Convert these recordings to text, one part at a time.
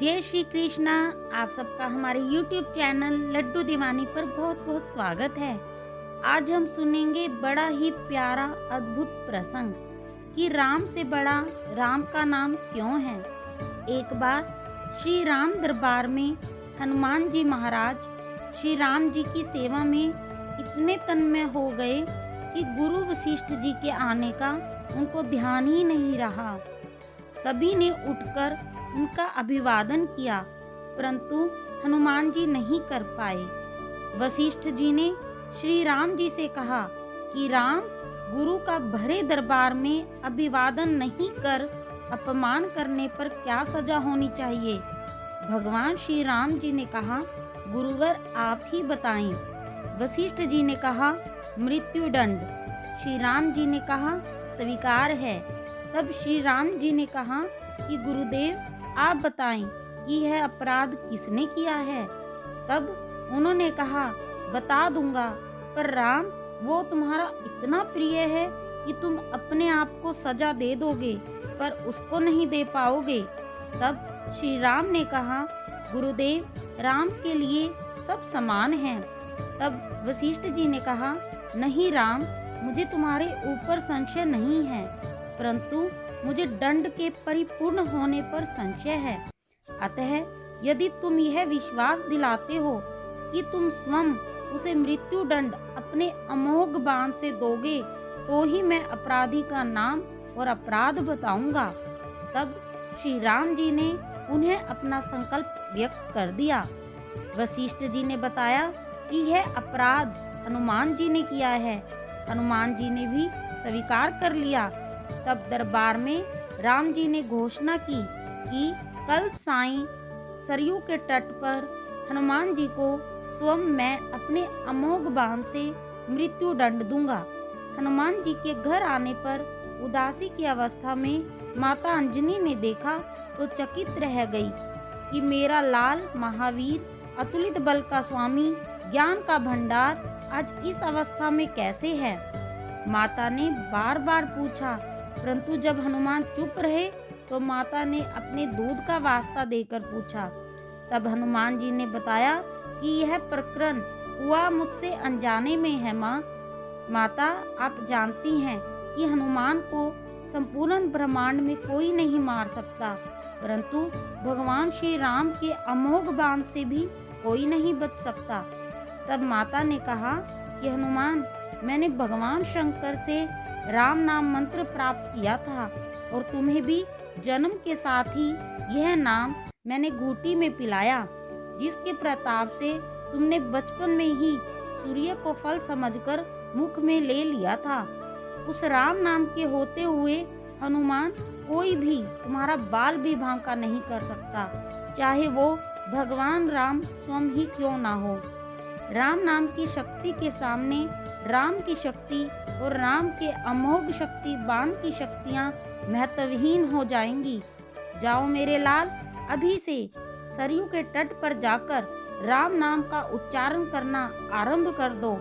जय श्री कृष्णा। आप सबका हमारे YouTube चैनल लड्डू दीवानी पर बहुत बहुत स्वागत है। आज हम सुनेंगे बड़ा ही प्यारा अद्भुत प्रसंग कि राम से बड़ा राम का नाम क्यों है। एक बार श्री राम दरबार में हनुमान जी महाराज श्री राम जी की सेवा में इतने तन्मय हो गए कि गुरु वशिष्ठ जी के आने का उनको ध्यान ही नहीं रहा। सभी ने उठकर उनका अभिवादन किया, परंतु हनुमान जी नहीं कर पाए। वशिष्ठ जी ने श्री राम जी से कहा कि राम, गुरु का भरे दरबार में अभिवादन नहीं कर अपमान करने पर क्या सजा होनी चाहिए। भगवान श्री राम जी ने कहा, गुरुवर आप ही बताएं। वशिष्ठ जी ने कहा, मृत्युदंड। श्री राम जी ने कहा, स्वीकार है। तब श्री राम जी ने कहा कि गुरुदेव आप बताएं कि यह अपराध किसने किया है। तब उन्होंने कहा, बता दूंगा, पर राम वो तुम्हारा इतना प्रिय है कि तुम अपने आप को सजा दे दोगे पर उसको नहीं दे पाओगे। तब श्री राम ने कहा, गुरुदेव राम के लिए सब समान हैं। तब वशिष्ठ जी ने कहा, नहीं राम, मुझे तुम्हारे ऊपर संशय नहीं है, परंतु मुझे दंड के परिपूर्ण होने पर संशय है। अतः यदि तुम यह विश्वास दिलाते हो कि तुम स्वयं उसे मृत्यु दंड अपने अमोघ बाण से दोगे, तो ही मैं अपराधी का नाम और अपराध बताऊंगा। तब श्री राम जी ने उन्हें अपना संकल्प व्यक्त कर दिया। वशिष्ठ जी ने बताया कि यह अपराध हनुमान जी ने किया है। हनुमान जी ने भी स्वीकार कर लिया। तब दरबार में राम जी ने घोषणा की कि कल साईं सरयू के तट पर हनुमान जी को स्वयं मैं अपने अमोघ बाण से मृत्यु दंड दूंगा। हनुमान जी के घर आने पर उदासी की अवस्था में माता अंजनी ने देखा तो चकित रह गई कि मेरा लाल महावीर, अतुलित बल का स्वामी, ज्ञान का भंडार आज इस अवस्था में कैसे है। माता ने बार बार पूछा, परंतु जब हनुमान चुप रहे तो माता ने अपने दूध का वास्ता देकर पूछा। तब हनुमान जी ने बताया कि यह प्रकरण हुआ मुझसे अनजाने में है। माता आप जानती हैं कि हनुमान को संपूर्ण ब्रह्मांड में कोई नहीं मार सकता, परंतु भगवान श्री राम के अमोघ बाण से भी कोई नहीं बच सकता। तब माता ने कहा कि हनुमान, मैंने भगवान शंकर से राम नाम मंत्र प्राप्त किया था और तुम्हें भी जन्म के साथ ही यह नाम मैंने घूंटी में पिलाया, जिसके प्रताप से तुमने बचपन में ही सूर्य को फल समझकर मुख में ले लिया था। उस राम नाम के होते हुए हनुमान कोई भी तुम्हारा बाल भी भांका नहीं कर सकता, चाहे वो भगवान राम स्वयं ही क्यों ना हो। राम नाम की शक्ति के सामने राम की शक्ति और राम के अमोघ शक्ति बाण की शक्तियां महत्वहीन हो जाएंगी। जाओ मेरे लाल, अभी से सरयू के तट पर जाकर राम नाम का उच्चारण करना आरंभ कर दो।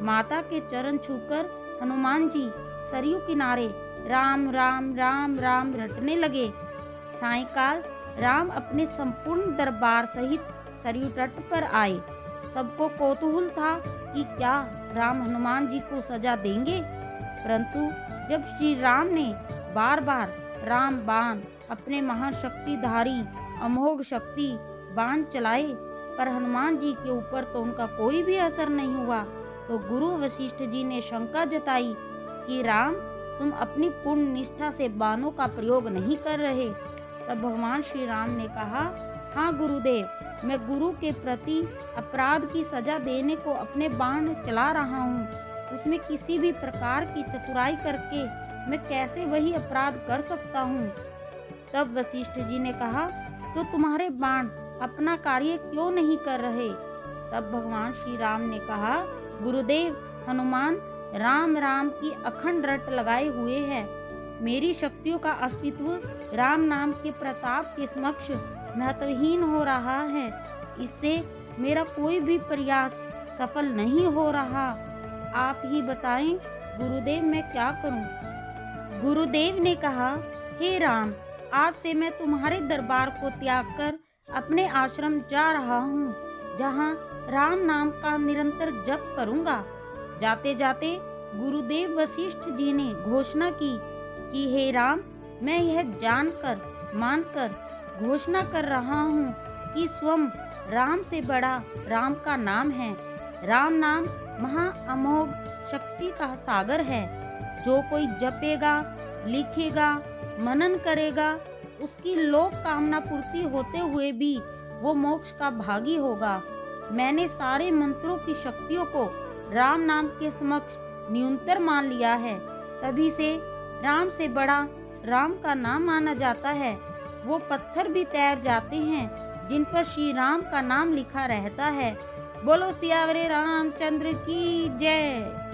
माता के चरण छूकर हनुमान जी सरयू किनारे राम राम राम राम रटने लगे। सायंकाल राम अपने संपूर्ण दरबार सहित सरयू तट पर आए। सबको कौतूहल था कि क्या राम हनुमान जी को सजा देंगे, परंतु जब श्री राम ने बार बार राम बाण अपने महाशक्तिधारी अमोघ शक्ति बाण चलाए, पर हनुमान जी के ऊपर तो उनका कोई भी असर नहीं हुआ, तो गुरु वशिष्ठ जी ने शंका जताई कि राम, तुम अपनी पूर्ण निष्ठा से बाणों का प्रयोग नहीं कर रहे। तब भगवान श्री राम ने कहा, हाँ गुरुदेव, मैं गुरु के प्रति अपराध की सजा देने को अपने बाण चला रहा हूँ। उसमें किसी भी प्रकार की चतुराई करके मैं कैसे वही अपराध कर सकता हूँ। तब वशिष्ठ जी ने कहा, तो तुम्हारे बाण अपना कार्य क्यों नहीं कर रहे। तब भगवान श्री राम ने कहा, गुरुदेव, हनुमान राम राम की अखंड रट लगाए हुए हैं। मेरी शक्तियों का अस्तित्व राम नाम के प्रताप के समक्ष महत्वहीन हो रहा है। इससे मेरा कोई भी प्रयास सफल नहीं हो रहा। आप ही बताएं गुरुदेव, मैं क्या करूं। गुरुदेव ने कहा, हे राम, आज से मैं तुम्हारे दरबार को त्याग कर अपने आश्रम जा रहा हूँ, जहाँ राम नाम का निरंतर जप करूँगा। जाते जाते गुरुदेव वशिष्ठ जी ने घोषणा की कि हे राम, मैं यह जानकर मानकर घोषणा कर रहा हूँ कि स्वयं राम से बड़ा राम का नाम है। राम नाम महा अमोघ शक्ति का सागर है। जो कोई जपेगा, लिखेगा, मनन करेगा, उसकी लोक कामना पूर्ति होते हुए भी वो मोक्ष का भागी होगा। मैंने सारे मंत्रों की शक्तियों को राम नाम के समक्ष न्यूनतर मान लिया है। तभी से राम से बड़ा राम का नाम माना जाता है। वो पत्थर भी तैर जाते हैं जिन पर श्री राम का नाम लिखा रहता है। बोलो सियावरे रामचंद्र की जय।